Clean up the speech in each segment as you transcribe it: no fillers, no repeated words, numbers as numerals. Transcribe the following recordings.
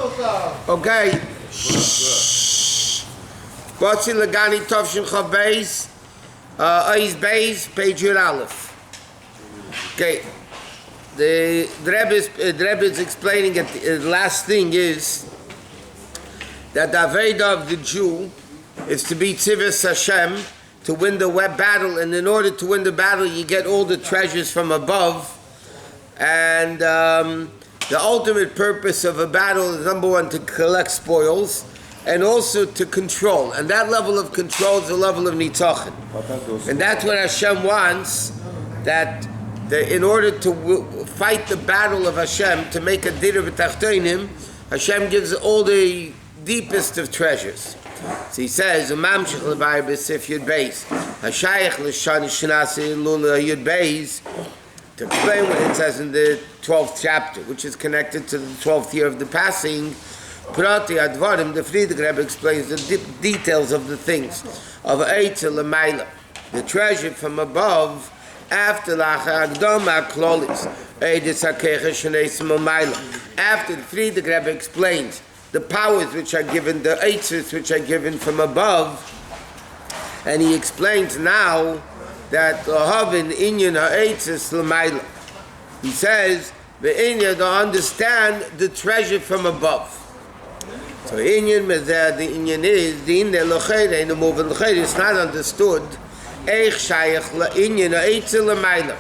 Okay. Basi Legani Tovshin Chav Beis, Ois Beis, page Yud Aleph. Okay. The Rabbi is explaining it. The last thing is that the Aveda of the Jew is to be Tzivus Hashem, to win the battle, and in order to win the battle, you get all the treasures from above. And the ultimate purpose of a battle is, number one, to collect spoils, and also to control. And that level of control is the level of Nitzachon. And that's what Hashem wants, that in order to fight the battle of Hashem, to make a Dira B'Tachtonim, Hashem gives all the deepest of treasures. So he says, "Mamshich leVayir b'Sif Yud Beis, Hashayich l'Shan Shnasi Lula Yud Beis," to explain what it says in the 12th chapter, which is connected to the 12th year of the passing. Prati Advarim, the Friedrich Rebbe explains the details of the things of Eitzel L'Mayla, the treasure from above, after Lacha Agdoma Klolis, Eidis HaKecha Shneis L'Mayla. After the Friedrich Rebbe explains the powers which are given, the eitzes which are given from above, and he explains now that Ohavin Inyan ha'eitzes l'mayla. He says the Inyan to understand the treasure from above. So Inyan mezeh, the Inyan is the Inyan l'chayre, in the moving l'chayre, it's not understood. Eich shayach la'inyan ha'eitzes l'mayla.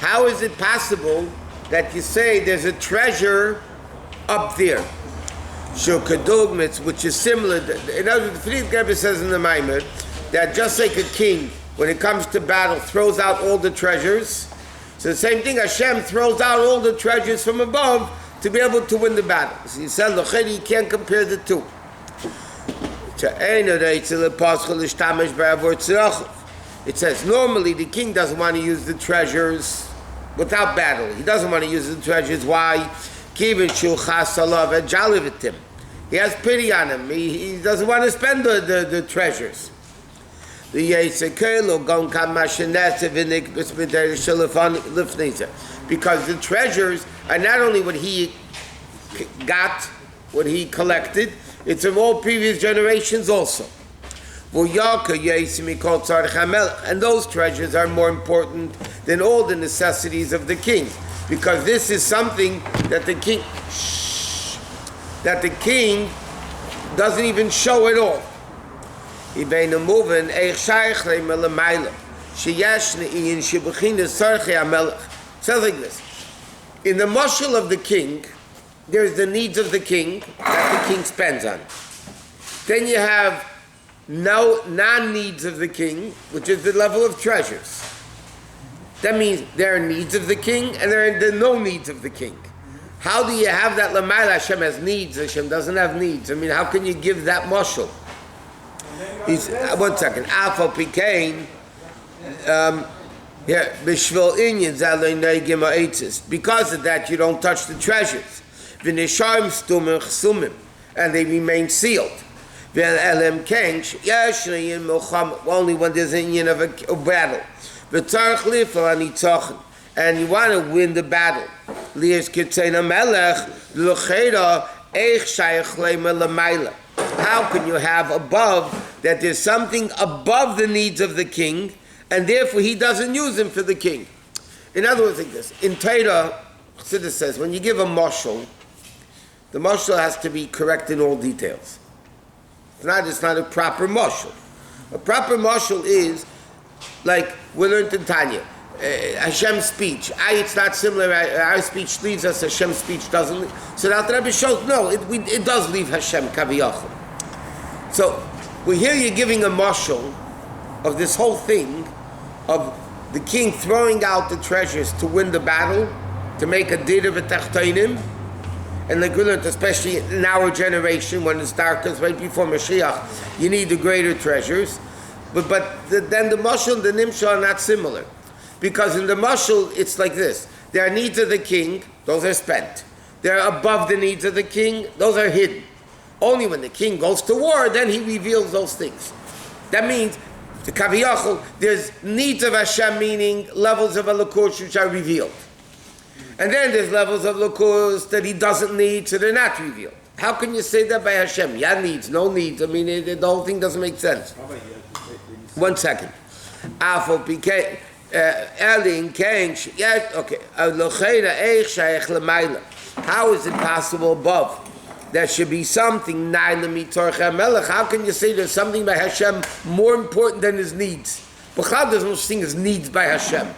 How is it possible that you say there's a treasure up there? Which is similar. In other words, the Friedrich Rebbe says in the Maamar that just like a king, when it comes to battle, throws out all the treasures, so the same thing, Hashem throws out all the treasures from above to be able to win the battle. So he said, you can't compare the two. It says normally the king doesn't want to use the treasures without battle. He doesn't want to use the treasures. Why? He has pity on him. He doesn't want to spend the treasures. Because the treasures are not only what he got, what he collected, it's of all previous generations also. And those treasures are more important than all the necessities of the king. Because this is something that the king doesn't even show at all. Sounds like this. In the mashal of the king, there's the needs of the king that the king spends on. Then you have no non-needs of the king, which is the level of treasures. That means there are needs of the king and there are the no needs of the king. How do you have that? Lamayla, Hashem has needs, Hashem doesn't have needs. I mean, how can you give that mashal? One second. Afal Pikain, Bishvil Inyan Zalay Neigim Ha'etzes. Because of that, you don't touch the treasures. V'nisharim stumim chsumim, and they remain sealed. V'elem kench yashni in milchama, only when there's an inyan of a battle. V'tzarich lifal anitzachon, and you want to win the battle. Lias kitzeina melech l'chera eich shayach leima l'mayla. How can you have above, that there's something above the needs of the king, and therefore he doesn't use them for the king? In other words, like this. In Torah, Chassidus says, when you give a mashal, the mashal has to be correct in all details. It's not a proper mashal. A proper mashal is, like we learned in Tanya, Hashem's speech. It's not similar. Our speech leaves us, Hashem's speech doesn't. So the Rebbe shows, no, it does leave Hashem, kaviyachol. So we hear you giving a mashal of this whole thing of the king throwing out the treasures to win the battle, to make a dira v'tachtonim, and like we learned, especially in our generation when it's darkest, right before Mashiach, you need the greater treasures. But then the mashal and the nimshal are not similar. Because in the mashal, it's like this. There are needs of the king, those are spent. They're above the needs of the king, those are hidden. Only when the king goes to war, then he reveals those things. That means, the kaviyachol, there's needs of Hashem, meaning levels of Elokus which are revealed. And then there's levels of Lukus that he doesn't need, so they're not revealed. How can you say that by Hashem? Yeah, needs, no needs. I mean, the whole thing doesn't make sense. 1 second. Afo PK. Elin King. Yes, okay. How is it possible above? There should be something. How can you say there's something by Hashem more important than his needs? B'chad, there's no such thing as needs by Hashem.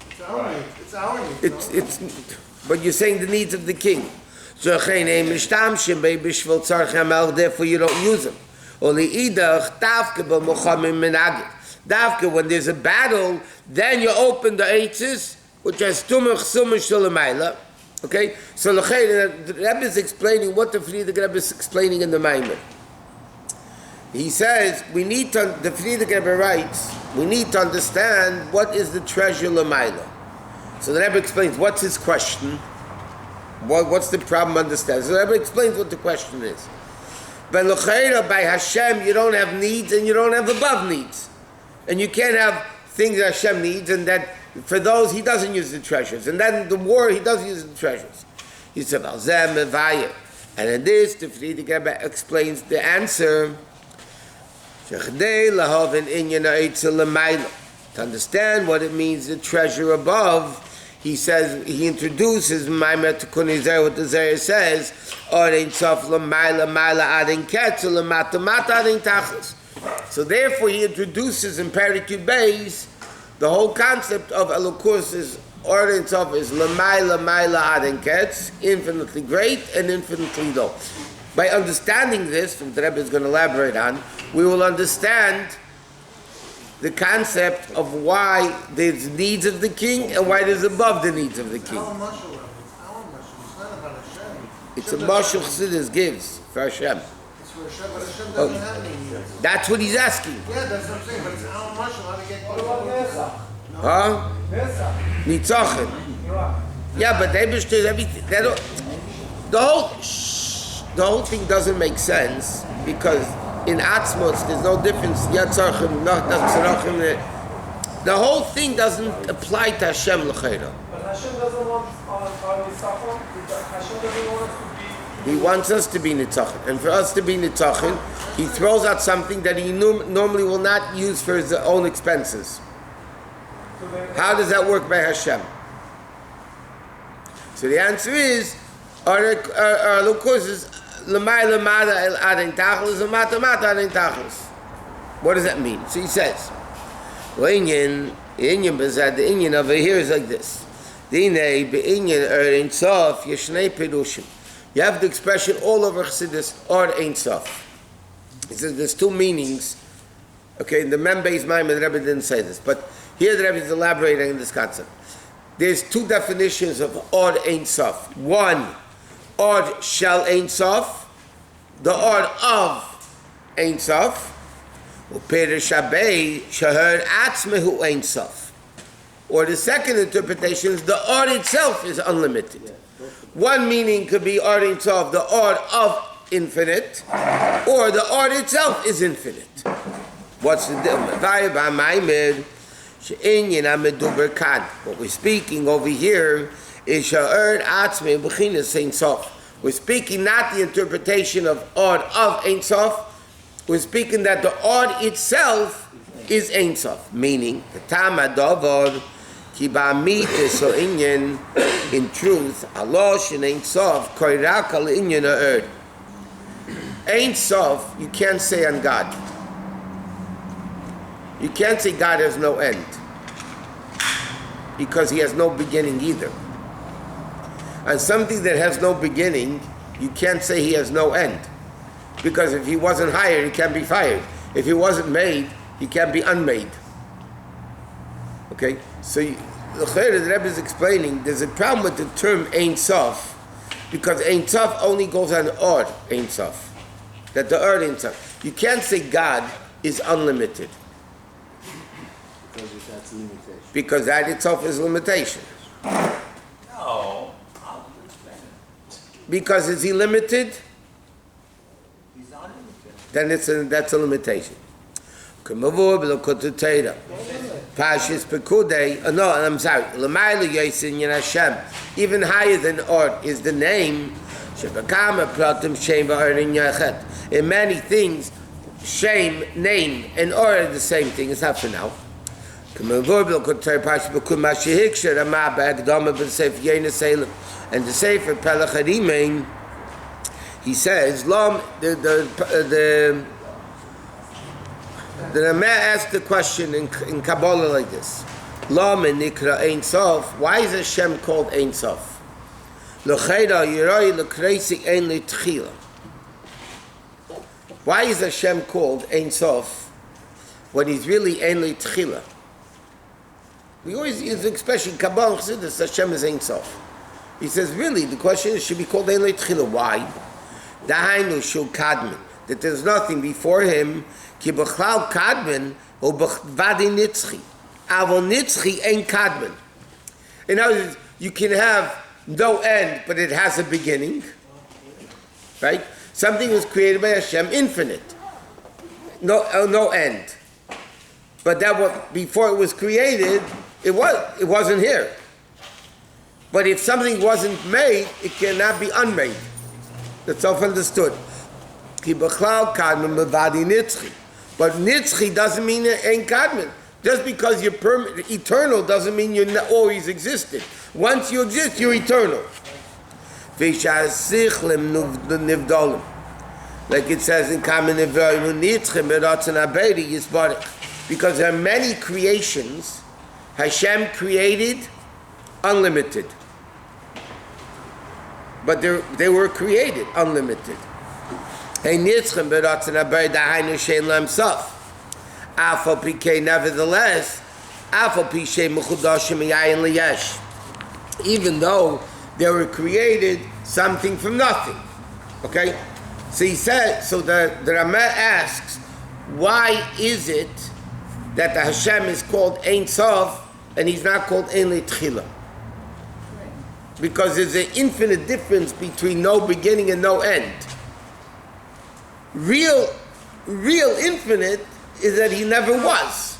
It's our needs. It's but you're saying the needs of the king. Therefore you don't use them. Davka, when there's a battle, then you open the eitzes, which has tumach sumach shalamayla. Okay? So the Rabbi is explaining what the Friedrich Rebbe is explaining in the Maamar. He says, the Friedrich Rebbe writes, we need to understand what is the treasure lamayla. So the Rebbe explains, what's his question? What's the problem understand? So the Rebbe explains what the question is. But by Hashem, you don't have needs and you don't have above needs. And you can't have things that Hashem needs, and that for those he doesn't use the treasures. And then the war, he does use the treasures. He said, and in this, the Friedrich Rebbe explains the answer. To understand what it means, the treasure above, he says, he introduces Maamar to Kunizer, what the Zayir says, so therefore he introduces in Parikut Beis the whole concept of Elokus is order itself is Lamayla Mayla Adin Ketz, infinitely great and infinitely low. By understanding this, the Rebbe is going to elaborate on, we will understand the concept of why there's needs of the king and why there's above the needs of the king. It's a mashal Chassidus gives for Hashem. That's what he's asking. Yeah, that's what I'm saying, but it's our mashal, how to get Nitzachim. Yeah, but they understood everything. The whole thing doesn't make sense because in Atzmos there's no difference. The whole thing doesn't apply to Hashem l'chayra. But Hashem doesn't want our nitzachon. Hashem doesn't want us to be. He wants us to be nitzachon, and for us to be nitzachon, he throws out something that he normally will not use for his own expenses. How does that work by Hashem? So the answer is, our Lukus is l'may l'mada el adin tachlis and mata mata adin tachlis. What does that mean? So he says, the Inyan over here is like this. You have the expression all over Chassidus, or Ein Sof. He says there's two meanings. Okay, in the Membeis Maamar, the Rebbe didn't say this, but here the Rebbe is elaborating on this concept. There's two definitions of Or Ein Sof. One, Or Shel Ein Sof, the Or of Ein Sof. Or the second interpretation is the Or itself is unlimited. One meaning could be Or Ein Sof, the Or of infinite, or the Or itself is infinite. What's the difference? What we're speaking over here is we're speaking not the interpretation of Or of Ein Sof. We're speaking that the Or itself is Ein Sof, meaning the Tama Dovor Ki Ba'amitis or Inyan, in truth, Allah Shin Ein Sof Koirak al Inyan Ha'erd. Ein Sof, you can't say on God. You can't say God has no end, because he has no beginning either. And something that has no beginning, you can't say he has no end. Because if he wasn't hired, he can't be fired. If he wasn't made, he can't be unmade. Okay? So the Rebbe is explaining, there's a problem with the term Ein Sof, because Ein Sof only goes on Or Ein Sof. That the Or Ein Sof. You can't say God is unlimited. Because that's limitation. Because that itself is limitation. No, I'll explain it. Because is he limited? He's unlimited. Then that's a limitation. Pashis Pekudei, no, I'm sorry, Lamayla Yosin Yin Hashem, even higher than Or is the name, Shebakama Pratim Shem Va'arin Yachet. In many things, shame, name, and Or are the same thing. It's not for now. And the Sefer Pelach Harimein, he says, the Ramah asked the question in Kabbalah like this: Lama Nikra Ein Sof. Why is Hashem called Ein Sof? Why is Hashem called Ein Sof when he's really Ein Tchila? We always use the expression Kabbalah Chassidus, Hashem is Ein Sof. He says, really, the question is, should be called Ein Tchila. Why? Dahainu Shul Kadmin, that there's nothing before him. Ki b'chlal kadmin o b'vadi nitzchi. Avol nitzchi ain't kadmin. In other words, you can have no end, but it has a beginning. Right? Something was created by Hashem, infinite. No end. But that was, before it was created, it wasn't here. But if something wasn't made, it cannot be unmade. That's self-understood. Ki b'chlal kadmin b'vadi nitzchi. But nitzchi doesn't mean it ain't kadmin. Just because you're eternal doesn't mean you're not always existed. Once you exist, you're eternal. Like it says in Kamen because there are many creations, Hashem created unlimited. But they were created unlimited. Nevertheless, even though they were created something from nothing. Okay? So he said, so the Ramah asks, why is it that the Hashem is called Ein Sof and he's not called Ein Tchila? Because there's an infinite difference between no beginning and no end. Real infinite is that he never was.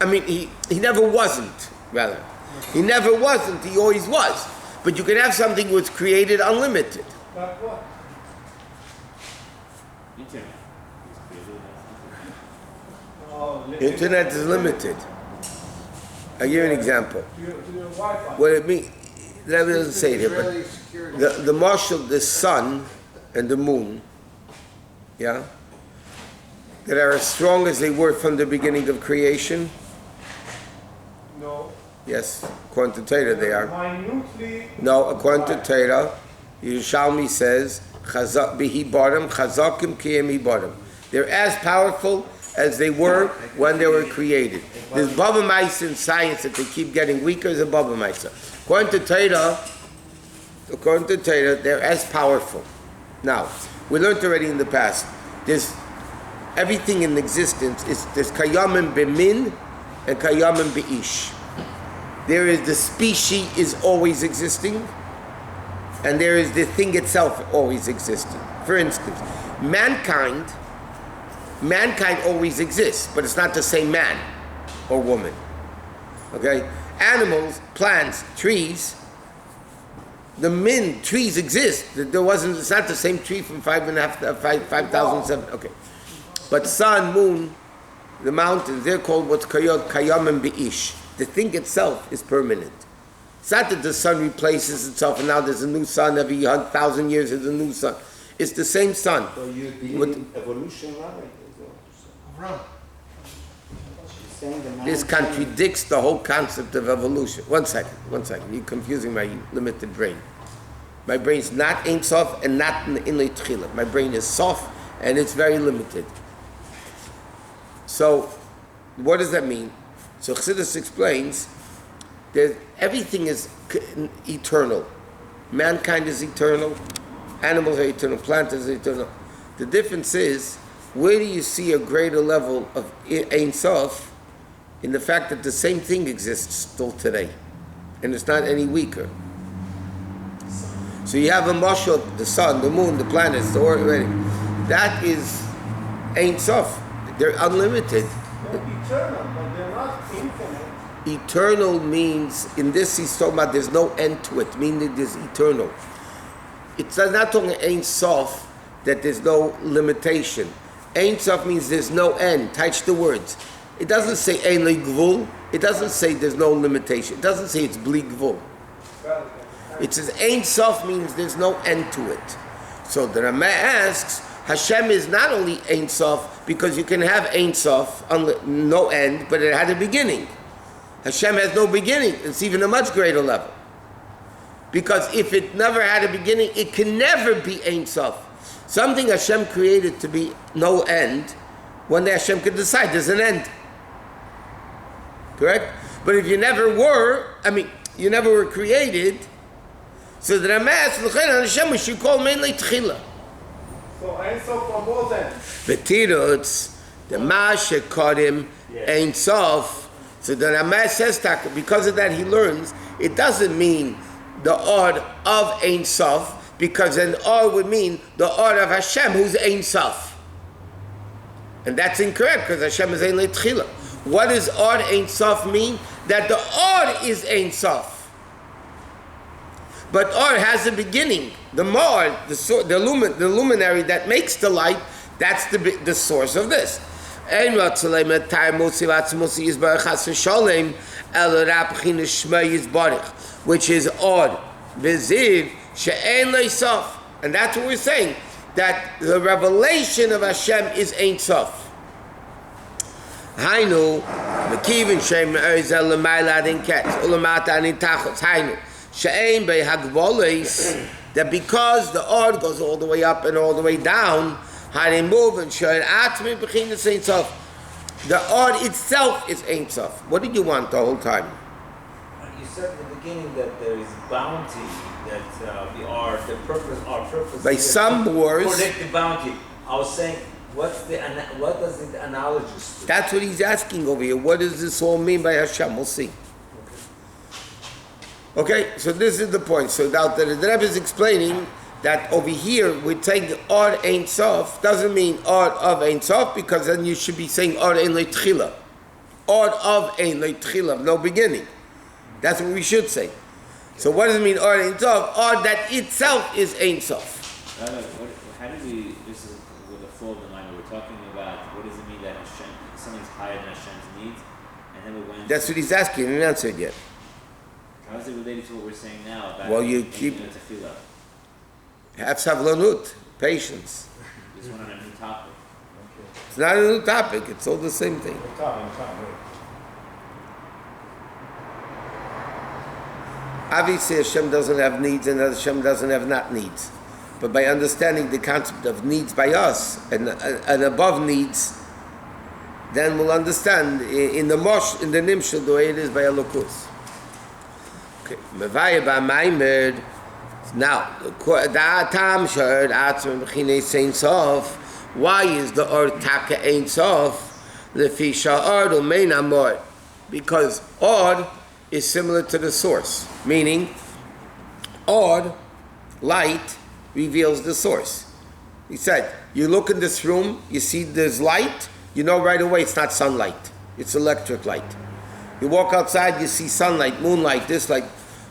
I mean, he never wasn't, rather. He never wasn't, he always was. But you can have something that was created unlimited. Like what? Internet is limited. I'll give you an example. Wi-Fi. What it means, that doesn't say it here, but the marshal, the sun and the moon, yeah, that are as strong as they were from the beginning of creation. No. Yes, according to Torah they are. Minutely. No, according to Torah, Yerushalmi says, "Bihi barim chazakim kiyem barim." They're as powerful as they were when they were created. There's Baba Maisa in science that they keep getting weaker as a Baba Maisa. According to Torah, they're as powerful. Now, we learned already in the past. There's everything in existence is there's kayamim b'min and kayamim b'ish. There is the species is always existing, and there is the thing itself always existing. For instance, mankind always exists, but it's not the same man or woman. Okay? Animals, plants, trees, trees exist. It's not the same tree from 5,007. Okay. But sun, moon, the mountains, they're called what's kayam and bi'ish. The thing itself is permanent. It's not that the sun replaces itself and now there's a new sun, every 1,000 years there's a new sun. It's the same sun. So you're dealing evolution, Right. This contradicts the whole concept of evolution. One second. You're confusing my limited brain. My brain's not Ein Sof and not in Tchila. My brain is soft and it's very limited. So, what does that mean? So Chassidus explains that everything is eternal. Mankind is eternal, animals are eternal, plants are eternal. The difference is, where do you see a greater level of Ein Sof in the fact that the same thing exists still today, and it's not any weaker. So you have a mashal, the sun, the moon, the planets, the already. That is Ein Sof. They're unlimited. They're eternal, but they're not infinite. Eternal means, in this he's talking about there's no end to it, meaning it is eternal. It's not talking Ein Sof, that there's no limitation. Ein Sof means there's no end. Touch the words. It doesn't say Ein Le Gvul. It doesn't say there's no limitation. It doesn't say it's Bli Gvul. It says Ein Sof means there's no end to it. So the Rama asks, Hashem is not only Ein Sof, because you can have Ein Sof, no end, but it had a beginning. Hashem has no beginning. It's even a much greater level. Because if it never had a beginning, it can never be Ein Sof. Something Hashem created to be no end, one day Hashem could decide there's an end. Correct? But if you never were, you never were created, so the Rama asks, Hashem, we should call mainly Tchila. So Ein Sof for more than. V'tirutz, the Masha called him Ein Sof. So the Rama says that because of that he learns, it doesn't mean the Od of Ein Sof, because an Od would mean the Od of Hashem, who's Ein Sof. And that's incorrect, because Hashem is Ein Le'Tchila. What does Od Ein Sof mean? That the Od is Ein Sof. But Od has a beginning. The Mar, the luminary that makes the light, that's the source of this. Which is Od, Viziv, She'en Le'Sof. And that's what we're saying, that the revelation of Hashem is Ein Sof. Hainu, Mekivin Shem Ezel L'mayla Adin Ketz, Ulamata Anin Tachos, Hainu, She'en Be'Hagvolis, that because the Od goes all the way up and all the way down, Hainu move and She'en Atmi B'chinas Ein Sof. The Od itself is Ein Sof. What did you want the whole time? You said in the beginning that there is bounty, that our purpose. By some words, predict the bounty. I was saying, what does the analogy say? That's what he's asking over here. What does this all mean by Hashem? We'll see. Okay, so this is the point. So now the Rebbe is explaining that over here we're saying Od Ein Sof doesn't mean Od of Ein Sof, because then you should be saying Od Ein Le'Tchila. Od of Ein Le'Tchila, no beginning. That's what we should say. So what does it mean Od Ein Sof? Od that itself is Ein Sof. How do we, this is with the flow of the mind, we're talking about what does it mean that Hashem, something's higher than Hashem's needs, and then we went... That's what he's asking, he didn't answer it yet. How is it related to what we're saying now about... Well, you keep... tefillah? Have savlanut, patience. This one on a new topic. It's not a new topic, it's all the same thing. Obviously Hashem doesn't have needs and Hashem doesn't have not needs. But by understanding the concept of needs by us and above needs, then we'll understand in the Nimshal the way it is by Elokus. Okay. Mevaya ba Maamar. Now, why is the Or Taka Ein Sof? Because Or is similar to the source, meaning Or, light, reveals the source. He said, you look in this room, you see there's light, you know right away it's not sunlight, it's electric light. You walk outside, you see sunlight, moonlight, this light.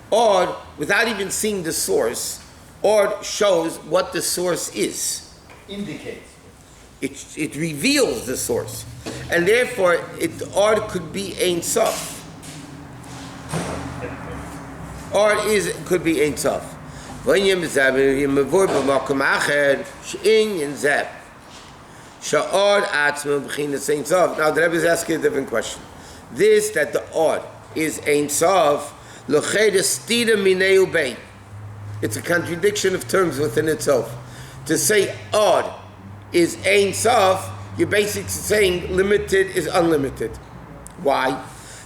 Or, without even seeing the source, or shows what the source is. Indicates. It reveals the source. And therefore, or could be Ein Sof. Or could be Ein Sof. Now the Rebbe is asking a different question. This, that the Or is Ein Sof, it's a contradiction of terms within itself. To say Od is Ein Sof, you're basically saying limited is unlimited. Why?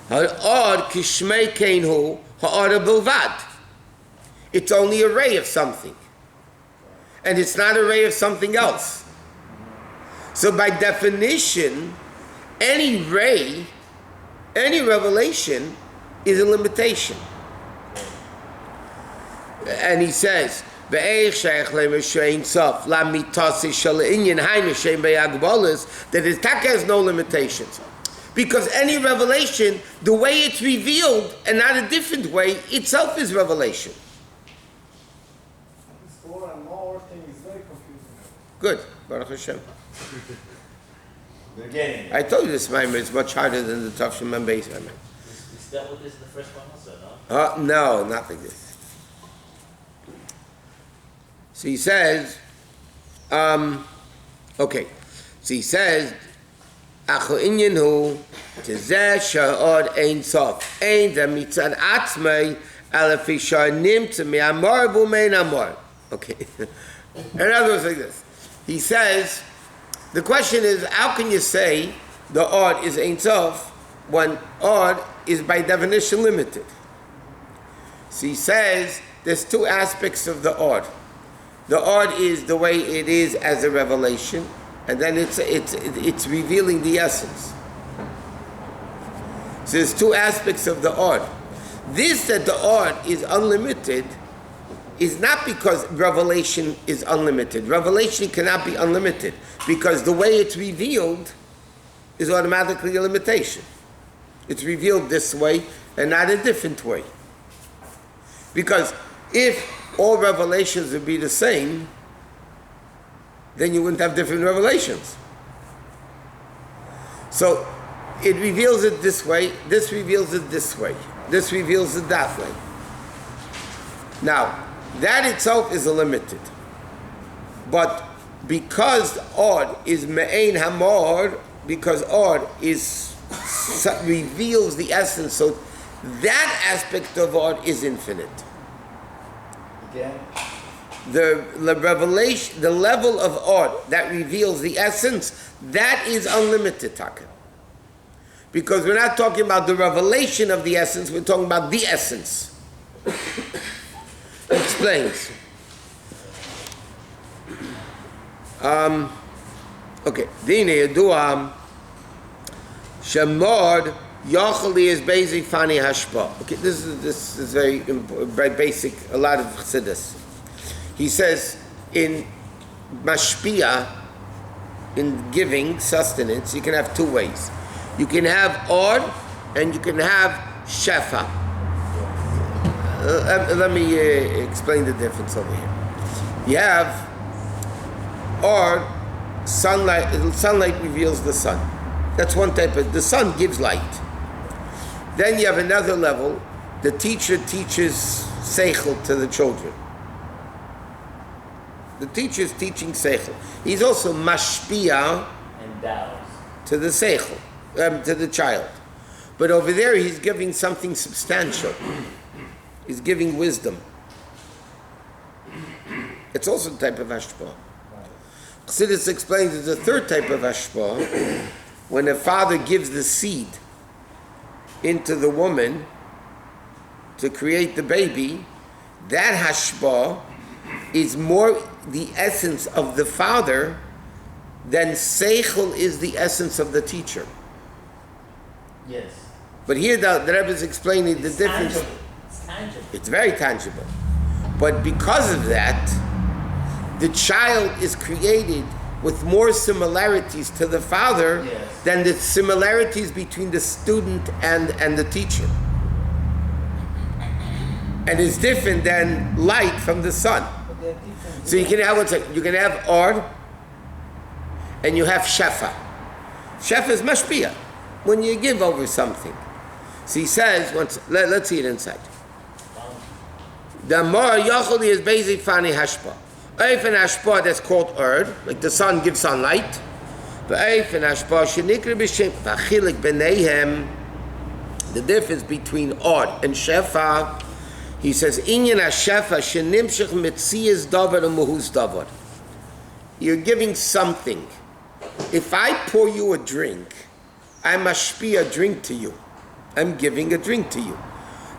Od kishmei keinhu ha'od bilvad. It's only a ray of something. And it's not a ray of something else. So by definition, any ray, any revelation is a limitation. And he says, that it has no limitations. Because any revelation, the way it's revealed and not a different way, itself is revelation. This more and more thing is very confusing. Good, Baruch Hashem. Beginning. I told you this Maamar is much harder than the Tafshim and Beis Maamar. Is that what this is the first one also, no? No, not like this. So he says, okay. So he says, Acho inyan hu, tezeh sha'od ein sof, ein da mitzad atzmei, alafi sha'nim tzemi amor v'umein amor. Okay. In other words, like this. He says, the question is, how can you say the odd is ein sof when odd is by definition limited? So he says, there's two aspects of the odd. The odd is the way it is as a revelation, and then it's revealing the essence. So there's two aspects of the odd. This that the odd is unlimited is not because revelation is unlimited. Revelation cannot be unlimited because the way it's revealed is automatically a limitation. It's revealed this way and not a different way. Because if all revelations would be the same, then you wouldn't have different revelations. So it reveals it this way, this reveals it this way, this reveals it that way. Now, that itself is limited. But because odd is me'ein hamor, because odd is reveals the essence, so that aspect of odd is infinite. Again. The revelation, the level of odd that reveals the essence, that is unlimited, Taka. Because we're not talking about the revelation of the essence, we're talking about the essence. He explains. Okay. Dine Yaduam Shemod Yocheli is basic Fani Hashpa. Okay, this is very basic, a lot of chassidus. He says in mashpia, in giving sustenance, you can have two ways. You can have od and you can have shefa. Let me explain the difference over here. You have od, sunlight reveals the sun. That's one type of, the sun gives light. Then you have another level, the teacher teaches seichel to the children. The teacher is teaching seichel. He's also mashpia Endows. to the seichel, to the child. But over there he's giving something substantial. He's giving wisdom. It's also a type of hashpah. Chassidus explains there's a third type of hashpah, when a father gives the seed into the woman to create the baby, that hashpah is more the essence of the father than seichel is the essence of the teacher. Yes. But here the Rebbe is explaining the difference. Tangible. It's tangible. It's very tangible. But because of that, the child is created with more similarities to the father Yes. than the similarities between the student and the teacher. And it's different than light from the sun. But they're different. So you can have, you can have or and you have shefa. Shefa is mashpia, when you give over something. So he says, let's see it inside. The more yocheli is basic fani hashpa. Eif and hashpa, that's called erd, like the sun gives sunlight. But eif and hashpa shenikri b'shem v'achilik b'neihem. The difference between od and shefa, he says, inyan hashefa shenimshech mitzias davar and muhus davar. You're giving something. If I pour you a drink, I mashpi a drink to you. I'm giving a drink to you.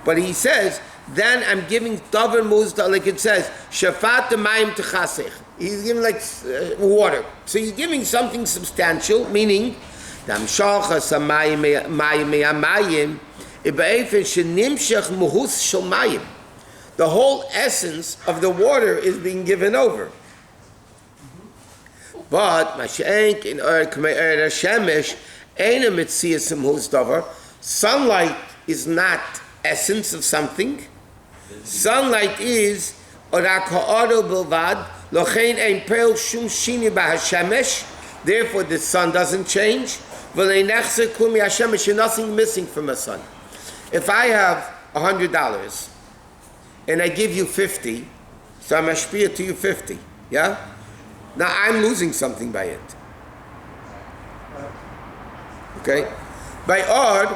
But he says, then I'm giving davar muzda, like it says, shafat mayim techasech. He's giving like water. So he's giving something substantial, meaning, damshacha samayim mayim ibe'efen shenimshech muhus shel mayim. The whole essence of the water is being given over. But mashenk in shemesh Eina mitzias imhus davar. Sunlight is not essence of something. Sunlight is orak ha'aro bilvad. Lochein ein peil shum shini b'hashemesh. Therefore, the sun doesn't change. V'lei nechzer kumi hashemesh. There's nothing missing from a sun. If I have $100 and I give you 50, so I'm mashpia to you 50. Yeah. Now I'm losing something by it. Okay? By odd,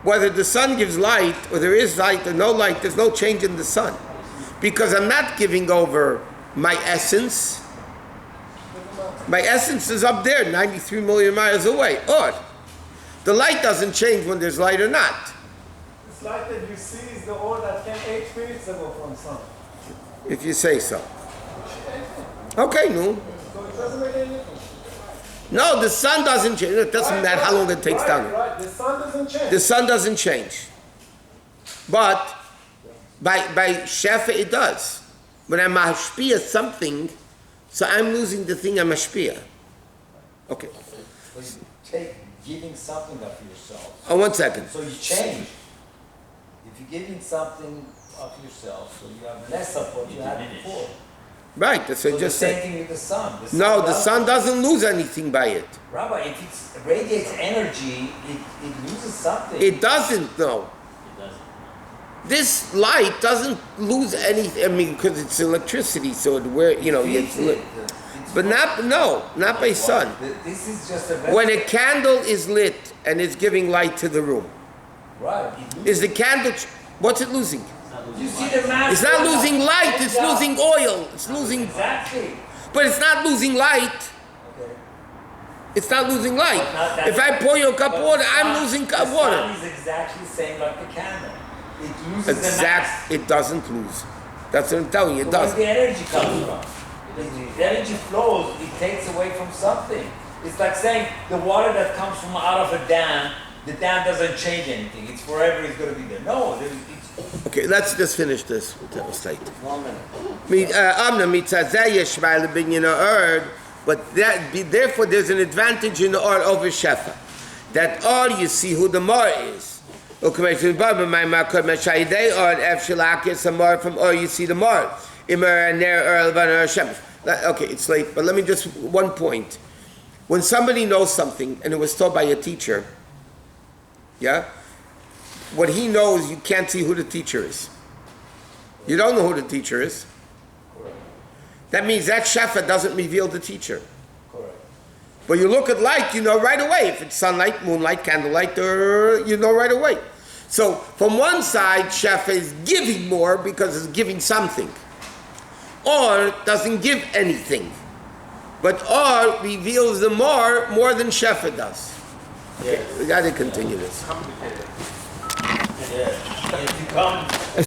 whether the sun gives light or there is light or no light, there's no change in the sun. Because I'm not giving over my essence. My essence is up there, 93 million miles away. Odd. The light doesn't change when there's light or not. This light that you see is the ore that came 8 minutes ago from sun. If you say so. Okay, no. So it doesn't make any difference. No, the sun doesn't change. It doesn't matter how long it takes down. Right, the sun doesn't change. The sun doesn't change. But by Shefa it does. When I'm mashpia something, so I'm losing the thing I'm mashpia. Okay. So you take giving something of yourself. Oh, 1 second. So you change. If you're giving something of yourself, so you have less of what you had before. Right, that's what I So just the same said. thing with the sun. No, the sun doesn't lose anything by it. Rabbi, if it radiates energy, it loses something. It doesn't, no. It doesn't. This light doesn't lose anything. I mean, because it's electricity, so it it's lit. But not by sun. This is just a When a candle is lit and it's giving light to the room, right. is the candle, what's it losing? You see the mass. It's not losing light, it's losing oil. It's losing, Exactly. but it's not losing light. Okay. It's not losing light. But not that- If I pour you a cup of But water, the I'm sun- losing the water. sun is exactly the same like the candle. It loses the mass. It doesn't lose. That's what I'm telling you, it So where doesn't. the energy comes from? The energy flows, it takes away from something. It's like saying the water that comes from out of a dam, the dam doesn't change anything. It's forever, it's going to be there. No, Okay, let's just finish this. That was late. 1 minute. But therefore there's an advantage in the or over Shefa. That or you see who the more is. Or from or you see the more. Okay, it's late, but let me just, 1 point. When somebody knows something and it was taught by a teacher, yeah? What he knows, you can't see who the teacher is. You don't know who the teacher is. Correct. That means that Shefa doesn't reveal the teacher. Correct. But you look at light, you know right away. If it's sunlight, moonlight, candlelight, or you know right away. So from one side, Shefa is giving more because it's giving something. Or doesn't give anything. But or reveals the more than Shefa does. Yes. We got to continue this. Yeah. If you come